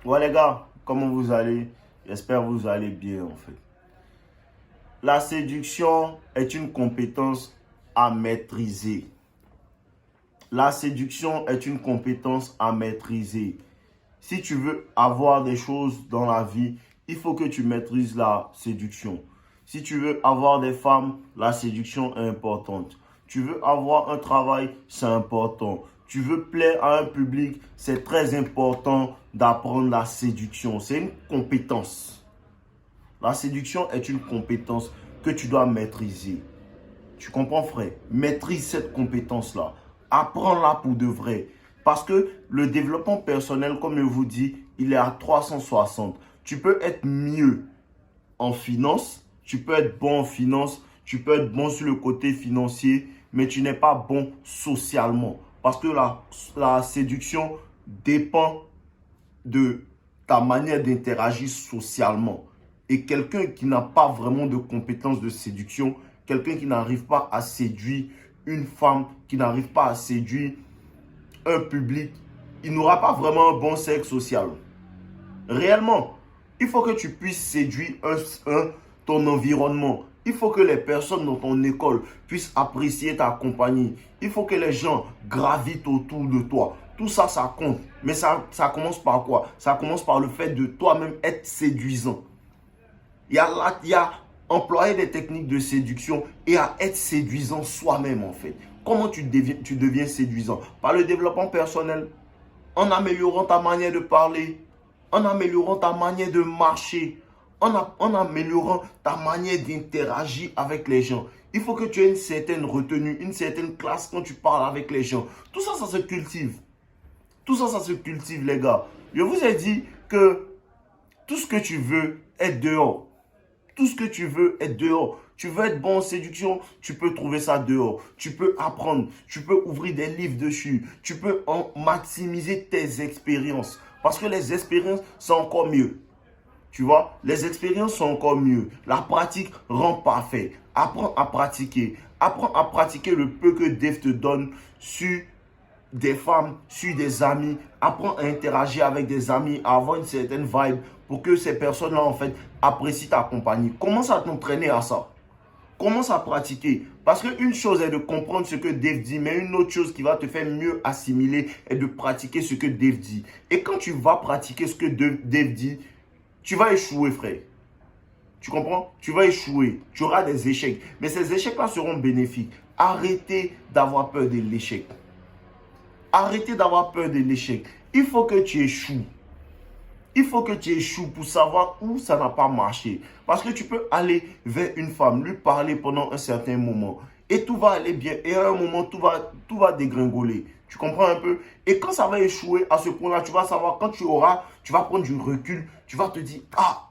Ouais les gars, comment vous allez? J'espère que vous allez bien en fait. La séduction est une compétence à maîtriser. La séduction est une compétence à maîtriser. Si tu veux avoir des choses dans la vie, il faut que tu maîtrises la séduction. Si tu veux avoir des femmes, la séduction est importante. Tu veux avoir un travail, c'est important. Tu veux plaire à un public, c'est très important d'apprendre la séduction. C'est une compétence. La séduction est une compétence que tu dois maîtriser. Tu comprends, frère? Maîtrise cette compétence-là. Apprends-la pour de vrai. Parce que le développement personnel, comme je vous dis, il est à 360. Tu peux être mieux en finance, tu peux être bon en finance, tu peux être bon sur le côté financier, mais tu n'es pas bon socialement. Parce que la séduction dépend de ta manière d'interagir socialement. Et quelqu'un qui n'a pas vraiment de compétences de séduction, quelqu'un qui n'arrive pas à séduire une femme, qui n'arrive pas à séduire un public, il n'aura pas vraiment un bon cercle social. Réellement, il faut que tu puisses séduire ton environnement. Il faut que les personnes dans ton école puissent apprécier ta compagnie. Il faut que les gens gravitent autour de toi. Tout ça, ça compte. Mais ça commence par quoi? Ça commence par le fait de toi-même être séduisant. Il y a employer des techniques de séduction et à être séduisant soi-même en fait. Comment tu deviens séduisant? Par le développement personnel, en améliorant ta manière de parler, en améliorant ta manière de marcher, en améliorant ta manière d'interagir avec les gens. Il faut que tu aies une certaine retenue, une certaine classe quand tu parles avec les gens. Tout ça, ça se cultive. Tout ça, ça se cultive, les gars. Je vous ai dit que tout ce que tu veux est dehors. Tout ce que tu veux est dehors. Tu veux être bon en séduction, tu peux trouver ça dehors. Tu peux apprendre, tu peux ouvrir des livres dessus. Tu peux maximiser tes expériences. Parce que les expériences sont encore mieux. Tu vois, les expériences sont encore mieux. La pratique rend parfait. Apprends à pratiquer. Apprends à pratiquer le peu que Dave te donne sur des femmes, sur des amis. Apprends à interagir avec des amis, à avoir une certaine vibe pour que ces personnes-là, en fait, apprécient ta compagnie. Commence à t'entraîner à ça. Commence à pratiquer. Parce qu'une chose est de comprendre ce que Dave dit, mais une autre chose qui va te faire mieux assimiler est de pratiquer ce que Dave dit. Et quand tu vas pratiquer ce que Dave dit, tu vas échouer, frère. Tu comprends? Tu vas échouer. Tu auras des échecs. Mais ces échecs-là seront bénéfiques. Arrêtez d'avoir peur de l'échec. Arrêtez d'avoir peur de l'échec. Il faut que tu échoues. Il faut que tu échoues pour savoir où ça n'a pas marché. Parce que tu peux aller vers une femme, lui parler pendant un certain moment. Et tout va aller bien. Et à un moment, tout va dégringoler. Tu comprends un peu? Et quand ça va échouer à ce point-là, tu vas savoir, quand tu vas prendre du recul, tu vas te dire, ah,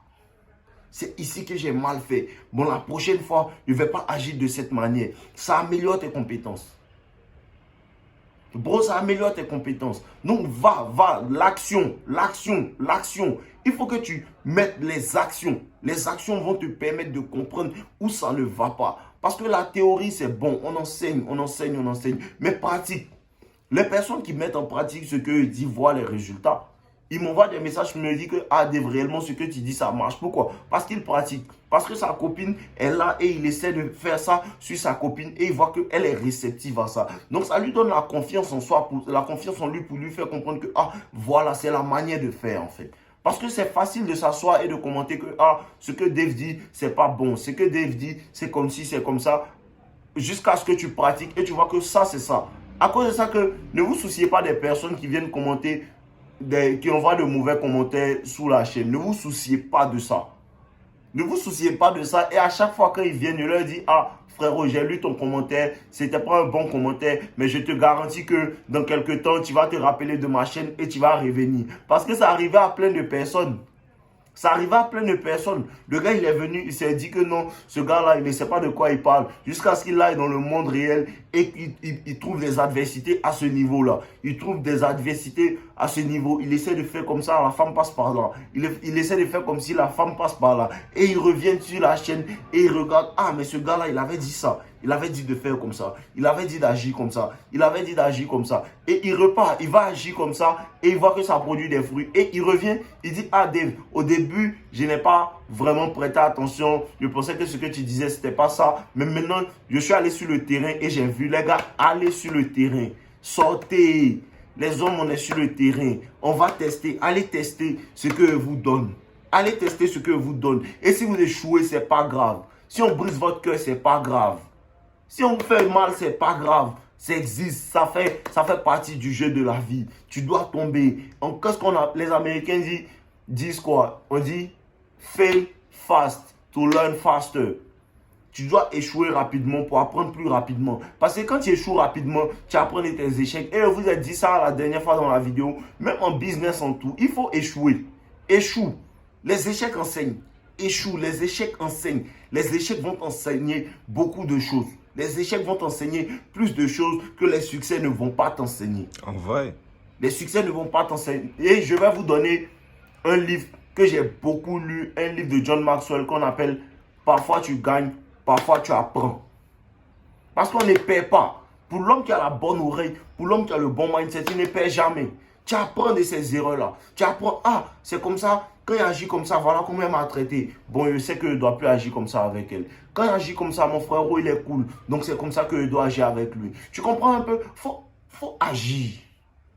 c'est ici que j'ai mal fait. Bon, la prochaine fois, je ne vais pas agir de cette manière. Ça améliore tes compétences. Bro, ça améliore tes compétences. Donc, l'action. Il faut que tu mettes les actions. Les actions vont te permettre de comprendre où ça ne va pas. Parce que la théorie, c'est bon. On enseigne. Mais pratique. Les personnes qui mettent en pratique ce que disent voient les résultats. Il m'envoie des messages qui me disent que réellement ce que tu dis ça marche. Pourquoi? Parce qu'il pratique. Parce que sa copine est là et il essaie de faire ça sur sa copine et il voit qu'elle est réceptive à ça. Donc ça lui donne la confiance en soi, la confiance en lui pour lui faire comprendre que voilà, c'est la manière de faire en fait. Parce que c'est facile de s'asseoir et de commenter que ce que Dave dit, c'est pas bon. Ce que Dave dit, c'est comme ci, c'est comme ça. Jusqu'à ce que tu pratiques et tu vois que ça, c'est ça. À cause de ça, que ne vous souciez pas des personnes qui viennent commenter, qui envoient de mauvais commentaires sous la chaîne. Ne vous souciez pas de ça. Ne vous souciez pas de ça. Et à chaque fois qu'ils viennent, je leur dis, frérot, j'ai lu ton commentaire. C'était pas un bon commentaire. Mais je te garantis que dans quelques temps, tu vas te rappeler de ma chaîne et tu vas revenir. Parce que ça arrivait à plein de personnes. Ça arrivait à plein de personnes. Le gars, il est venu, il s'est dit que non, ce gars-là, il ne sait pas de quoi il parle. Jusqu'à ce qu'il aille dans le monde réel et qu'il trouve des adversités à ce niveau-là. Il trouve des adversités à ce niveau, il essaie de faire comme ça, la femme passe par là. Il essaie de faire comme si la femme passe par là. Et il revient sur la chaîne et il regarde, ah mais ce gars-là, il avait dit ça. Il avait dit de faire comme ça. Il avait dit d'agir comme ça. Il avait dit d'agir comme ça. Et il repart, il va agir comme ça et il voit que ça produit des fruits. Et il revient, il dit, ah Dave, au début, je n'ai pas vraiment prêté attention. Je pensais que ce que tu disais, c'était pas ça. Mais maintenant, je suis allé sur le terrain et j'ai vu les gars aller sur le terrain. Sortez. Les hommes, on est sur le terrain. On va tester. Allez tester ce que vous donne. Allez tester ce que vous donne. Et si vous échouez, c'est pas grave. Si on brise votre cœur, c'est pas grave. Si on vous fait mal, c'est pas grave. Ça existe, ça fait partie du jeu de la vie. Tu dois tomber. Qu'est-ce qu'on a? Les Américains disent quoi? On dit fail fast to learn faster. Tu dois échouer rapidement pour apprendre plus rapidement. Parce que quand tu échoues rapidement, tu apprends de tes échecs. Et je vous ai dit ça la dernière fois dans la vidéo. Même en business, en tout, il faut échouer. Échoue. Les échecs enseignent. Échoue. Les échecs enseignent. Les échecs vont t'enseigner beaucoup de choses. Les échecs vont t'enseigner plus de choses que les succès ne vont pas t'enseigner. En vrai. Les succès ne vont pas t'enseigner. Et je vais vous donner un livre que j'ai beaucoup lu. Un livre de John Maxwell qu'on appelle « Parfois tu gagnes, parfois tu apprends ». Parce qu'on ne perd pas. Pour l'homme qui a la bonne oreille, pour l'homme qui a le bon mindset, il ne perd jamais. Tu apprends de ces erreurs-là. Tu apprends, ah, c'est comme ça. Quand il agit comme ça, voilà comment elle m'a traité. Bon, je sais que je ne dois plus agir comme ça avec elle. Quand il agit comme ça, mon frère, il est cool. Donc, c'est comme ça que je dois agir avec lui. Tu comprends un peu? Faut agir.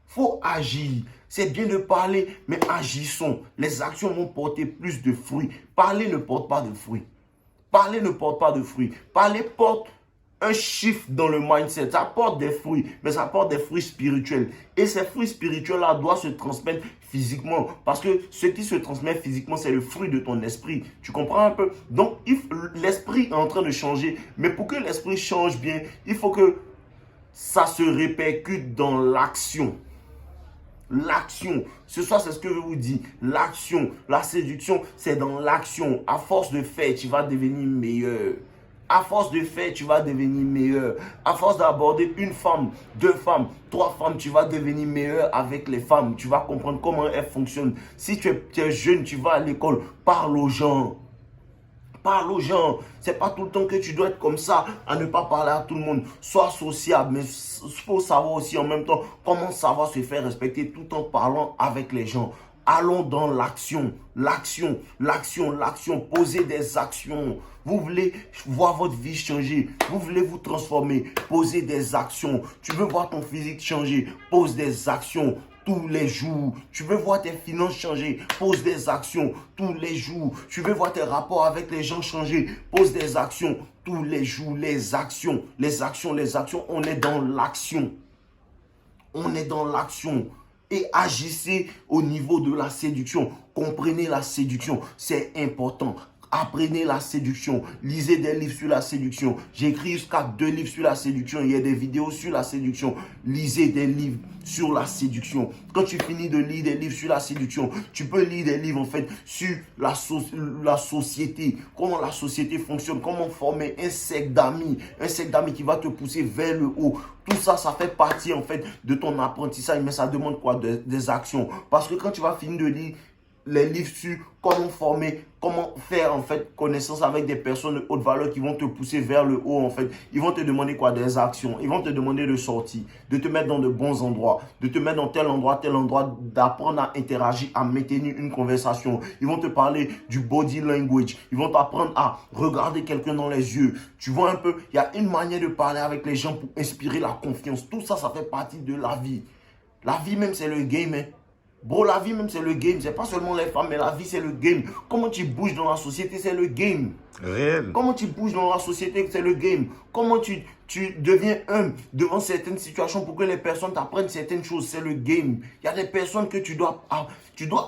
Faut agir. C'est bien de parler, mais agissons. Les actions vont porter plus de fruits. Parler ne porte pas de fruits. Parler ne porte pas de fruits. Parler porte un shift dans le mindset. Ça porte des fruits, mais ça porte des fruits spirituels. Et ces fruits spirituels-là doivent se transmettre physiquement. Parce que ce qui se transmet physiquement, c'est le fruit de ton esprit. Tu comprends un peu? Donc, l'esprit est en train de changer. Mais pour que l'esprit change bien, il faut que ça se répercute dans l'action. L'action, ce soir c'est ce que je vous dis, l'action, la séduction c'est dans l'action. À force de faire, tu vas devenir meilleur. À force de faire, tu vas devenir meilleur. À force d'aborder une femme, deux femmes, trois femmes, tu vas devenir meilleur avec les femmes. Tu vas comprendre comment elles fonctionnent. Si tu es jeune, tu vas à l'école, parle aux gens. Parle aux gens. C'est pas tout le temps que tu dois être comme ça, à ne pas parler à tout le monde. Sois sociable, mais il faut savoir aussi en même temps comment savoir se faire respecter tout en parlant avec les gens. Allons dans l'action, l'action, l'action, l'action. Posez des actions. Vous voulez voir votre vie changer. Vous voulez vous transformer. Posez des actions. Tu veux voir ton physique changer. Pose des actions. Tous les jours. Tu veux voir tes finances changer. Pose des actions tous les jours. Tu veux voir tes rapports avec les gens changer. Pose des actions tous les jours. Les actions, les actions, les actions. On est dans l'action. On est dans l'action. Et agissez au niveau de la séduction. Comprenez la séduction. C'est important. Apprenez la séduction. Lisez des livres sur la séduction. J'écris jusqu'à 2 livres sur la séduction. Il y a des vidéos sur la séduction. Lisez des livres sur la séduction. Quand tu finis de lire des livres sur la séduction, tu peux lire des livres en fait sur la société. Comment la société fonctionne. Comment former un cercle d'amis. Un cercle d'amis qui va te pousser vers le haut. Tout ça, ça fait partie en fait de ton apprentissage. Mais ça demande quoi? Des actions. Parce que quand tu vas finir de lire les livres sur comment former, comment faire en fait connaissance avec des personnes de haute valeur qui vont te pousser vers le haut en fait. Ils vont te demander quoi? Des actions. Ils vont te demander de sortir, de te mettre dans de bons endroits, de te mettre dans tel endroit, d'apprendre à interagir, à maintenir une conversation. Ils vont te parler du body language. Ils vont t'apprendre à regarder quelqu'un dans les yeux. Tu vois un peu, il y a une manière de parler avec les gens pour inspirer la confiance. Tout ça, ça fait partie de la vie. La vie même, c'est le game, hein. Bro, la vie même c'est le game, c'est pas seulement les femmes, mais la vie c'est le game. Comment tu bouges dans la société, c'est le game. Réel. Comment tu bouges dans la société, c'est le game. Comment tu deviens humble devant certaines situations pour que les personnes t'apprennent certaines choses, c'est le game. Il y a des personnes que tu dois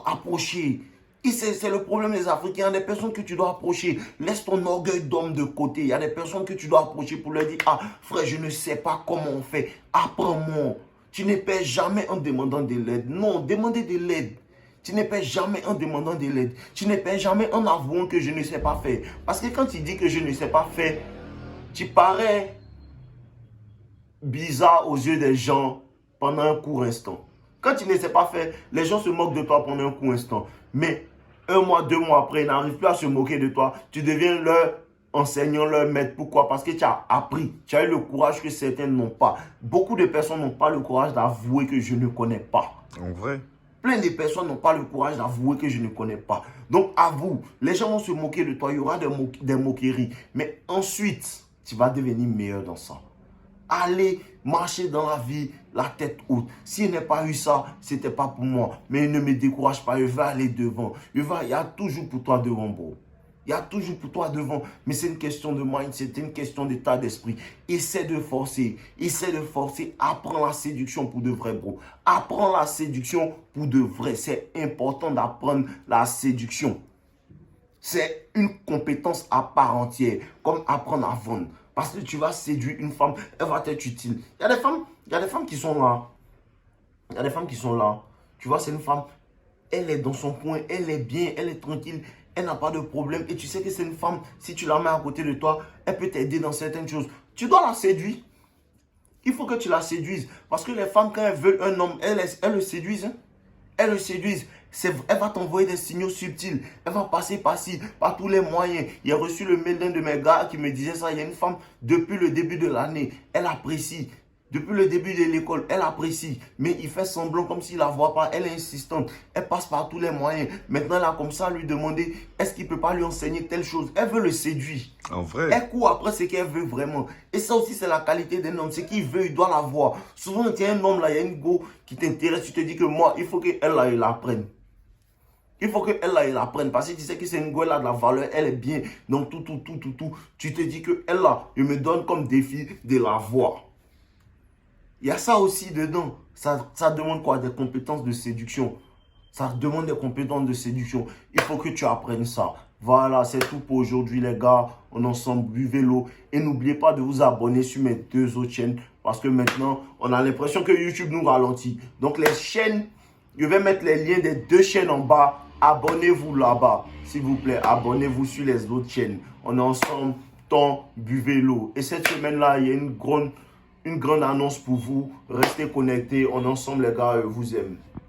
approcher. Et c'est le problème des Africains, il y a des personnes que tu dois approcher. Laisse ton orgueil d'homme de côté. Il y a des personnes que tu dois approcher pour leur dire, ah frère, je ne sais pas comment on fait, apprends-moi. Tu ne perds jamais en demandant de l'aide. Non, demandez de l'aide. Tu ne perds jamais en demandant de l'aide. Tu ne perds jamais en avouant que je ne sais pas faire. Parce que quand tu dis que je ne sais pas faire, tu parais bizarre aux yeux des gens pendant un court instant. Quand tu ne sais pas faire, les gens se moquent de toi pendant un court instant. Mais 1 mois, 2 mois après, ils n'arrivent plus à se moquer de toi. Tu deviens leur enseignant, leur maître. Pourquoi? Parce que tu as appris. Tu as eu le courage que certains n'ont pas. Beaucoup de personnes n'ont pas le courage d'avouer que je ne connais pas. En vrai. Plein de personnes n'ont pas le courage d'avouer que je ne connais pas. Donc avoue, les gens vont se moquer de toi, il y aura des moqueries. Mais ensuite, tu vas devenir meilleur dans ça. Allez marcher dans la vie, la tête haute. S'il n'est pas eu ça, ce n'était pas pour moi. Mais ne me décourage pas, je vais aller devant. Il y a toujours pour toi devant, bro. Il y a toujours pour toi devant. Mais c'est une question de mind, c'est une question d'état d'esprit. Essaie de forcer. Essaie de forcer. Apprends la séduction pour de vrai, bro. Apprends la séduction pour de vrai. C'est important d'apprendre la séduction. C'est une compétence à part entière. Comme apprendre à vendre. Parce que tu vas séduire une femme, elle va être utile. Il y a des femmes qui sont là. Il y a des femmes qui sont là. Tu vois, c'est une femme, elle est dans son coin, elle est bien, elle est tranquille. Elle n'a pas de problème. Et tu sais que c'est une femme, si tu la mets à côté de toi, elle peut t'aider dans certaines choses. Tu dois la séduire. Il faut que tu la séduises. Parce que les femmes, quand elles veulent un homme, elles le séduisent. Hein. Elles le séduisent. Elle va t'envoyer des signaux subtils. Elle va passer par-ci, par tous les moyens. Il a reçu le mail d'un de mes gars qui me disait ça. Il y a une femme, depuis le début de l'année, elle apprécie. Depuis le début de l'école, elle apprécie. Mais il fait semblant comme s'il ne la voit pas. Elle est insistante. Elle passe par tous les moyens. Maintenant, elle a comme ça lui demander, est-ce qu'il ne peut pas lui enseigner telle chose? Elle veut le séduire. En vrai. Elle court après ce qu'elle veut vraiment. Et ça aussi, c'est la qualité d'un homme. Ce qu'il veut, il doit l'avoir. Souvent, il y a un homme là, il y a une go qui t'intéresse. Tu te dis que moi, il faut qu'elle là, il l'apprenne. Il faut qu'elle là, il l'apprenne. Parce que tu sais que c'est une go, elle a de la valeur. Elle est bien. Donc, tout. Tu te dis que elle là, il me donne comme défi de la voir. Il y a ça aussi dedans. Ça demande quoi? Des compétences de séduction. Ça demande des compétences de séduction. Il faut que tu apprennes ça. Voilà, c'est tout pour aujourd'hui, les gars. On est ensemble, buvez l'eau. Et n'oubliez pas de vous abonner sur mes 2 autres chaînes. Parce que maintenant, on a l'impression que YouTube nous ralentit. Donc, les chaînes, je vais mettre les liens des 2 chaînes en bas. Abonnez-vous là-bas. S'il vous plaît, abonnez-vous sur les autres chaînes. On est ensemble, buvez l'eau. Et cette semaine-là, il y a une grande annonce pour vous. Restez connectés. On est ensemble, les gars. Je vous aime.